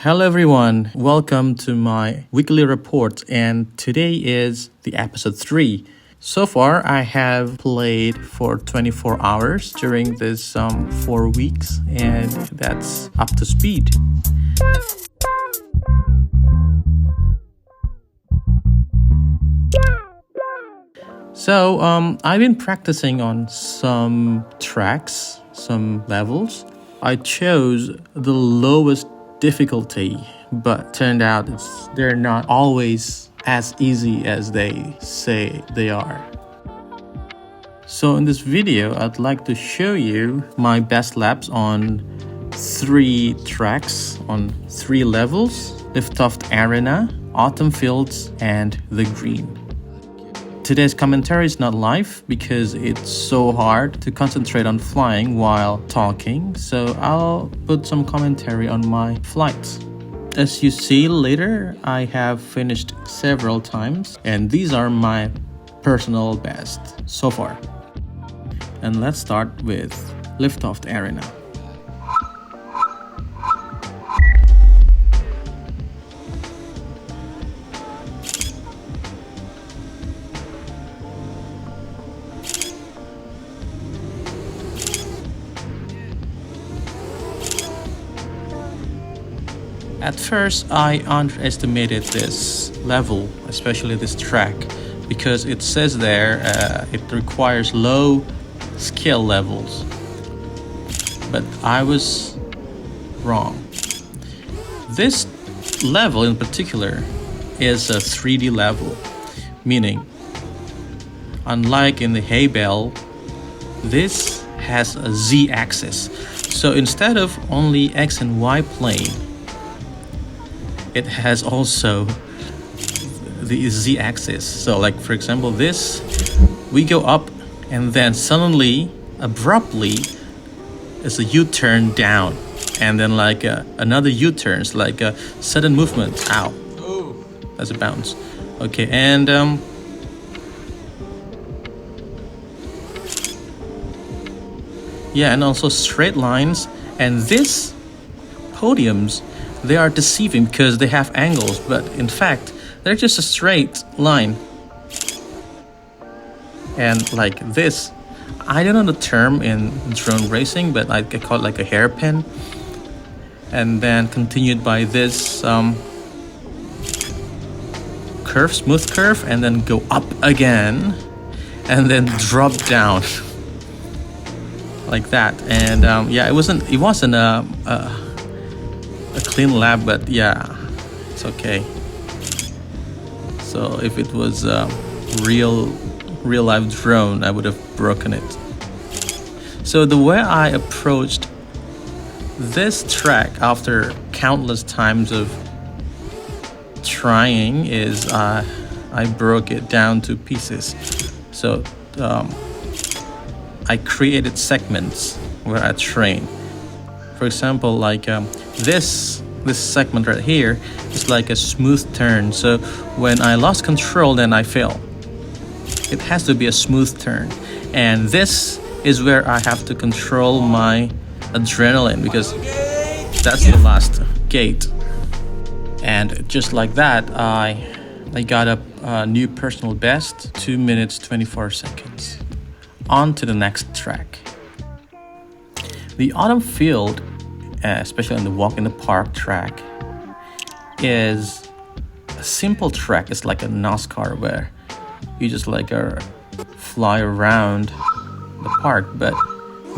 Hello everyone, welcome to my weekly report, and today is the episode 3. So far I have played for 24 hours during this 4 weeks, and that's up to speed. So I've been practicing on some tracks, some levels. I chose the lowest difficulty, but turned out they're not always as easy as they say they are. So in this video, I'd like to show you my best laps on 3 tracks, on 3 levels: Liftoff Arena, Autumn Fields, and The Green. Today's commentary is not live because it's so hard to concentrate on flying while talking, so I'll put some commentary on my flights. As you see later, I have finished several times, and these are my personal best so far. And let's start with Liftoff Arena. At first, I underestimated this level, especially this track, because it says there it requires low skill levels. But I was wrong. This level in particular is a 3D level, meaning, unlike in the hay bale, this has a Z-axis. So instead of only X and Y plane, it has also the Z-axis. So like, for example, this, we go up and then suddenly, abruptly, it's a U-turn down. And then like another U-turn, it's like a sudden movement. Ow. That's a bounce. Okay, and yeah, and also straight lines. And this podiums, they are deceiving because they have angles, but in fact, they're just a straight line. And like this, I don't know the term in drone racing, but I call it like a hairpin. And then continued by this curve, smooth curve, and then go up again, and then drop down like that. And yeah, it wasn't a clean lap, but yeah, it's okay. So if it was a real life drone, I would have broken it. So the way I approached this track after countless times of trying is I broke it down to pieces. So I created segments where I train. For example, like this segment right here is like a smooth turn. So when I lost control, then I fell. It has to be a smooth turn. And this is where I have to control my adrenaline, because that's the last gate. And just like that, I got a new personal best, 2 minutes 24 seconds. On to the next track. The Autumn Field, especially on the walk in the park track, is a simple track. It's like a NASCAR where you just like fly around the park, but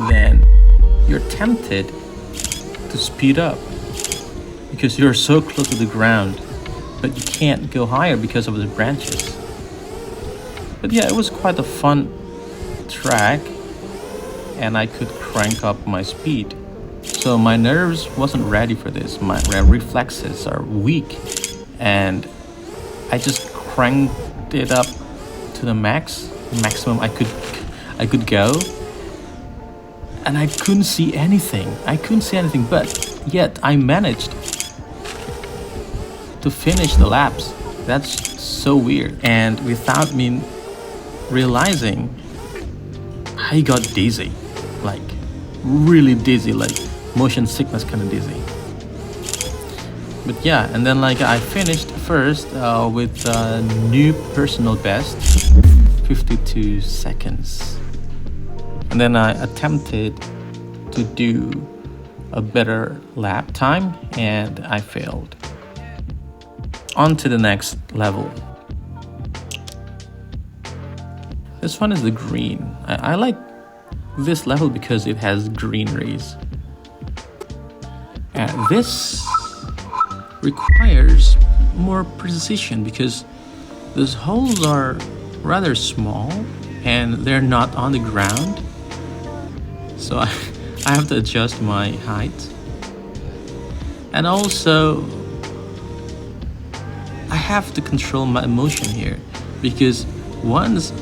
then you're tempted to speed up because you're so close to the ground, but you can't go higher because of the branches. But yeah, it was quite a fun track, and I could crank up my speed. So my nerves wasn't ready for this. My reflexes are weak, and I just cranked it up to the maximum I could go, and I couldn't see anything. But yet I managed to finish the laps. That's so weird. And without me realizing, I got dizzy, like really dizzy, like motion sickness kind of dizzy. But yeah, and then like I finished first with a new personal best, 52 seconds. And then I attempted to do a better lap time and I failed. On to the next level. This one is the green. I like this level because it has greeneries. And this requires more precision because those holes are rather small and they're not on the ground. So I have to adjust my height. And also, I have to control my emotion here because once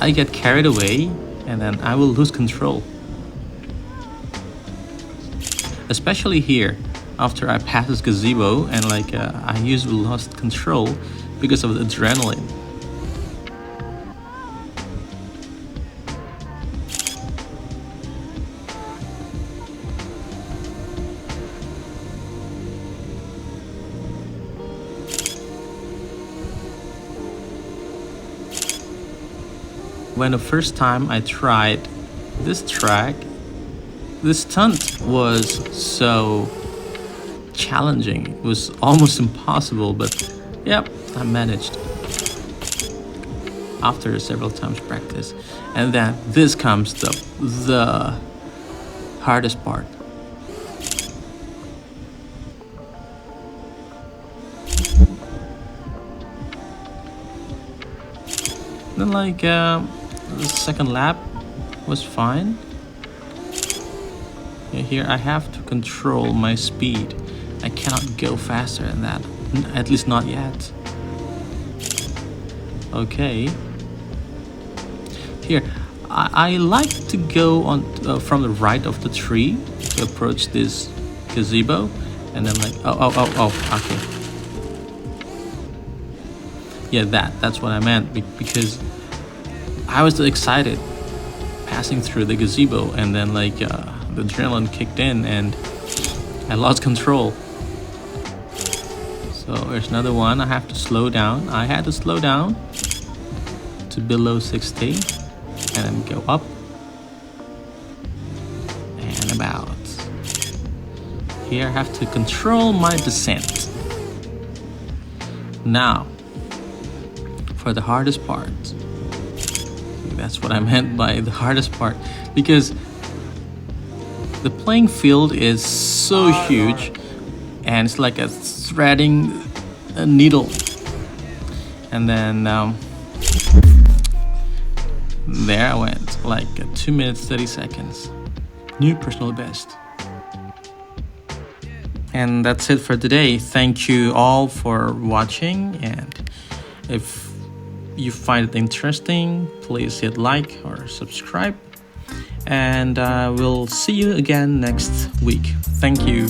I get carried away and then I will lose control. Especially here, after I pass this gazebo and like I usually lost control because of the adrenaline. When the first time I tried this track, this stunt was so challenging. It was almost impossible, but yep, I managed after several times practice. And then this comes the hardest part. Then like the second lap was fine. Here I have to control my speed. I cannot go faster than that, at least not yet. Okay. Here, I like to go on from the right of the tree to approach this gazebo, and then like okay. Yeah, that's what I meant because I was excited passing through the gazebo, and then like the adrenaline kicked in and I lost control. So there's another one. I have to slow down. I had to slow down to below 60 and then go up and about. Here I have to control my descent. Now for the hardest part. That's what I meant by the hardest part, because the playing field is so huge and it's like a threading a needle. And then there I went, like 2 minutes 30 seconds. New personal best. And that's it for today. Thank you all for watching, and if you find it interesting, please hit like or subscribe, and we'll see you again next week. Thank you.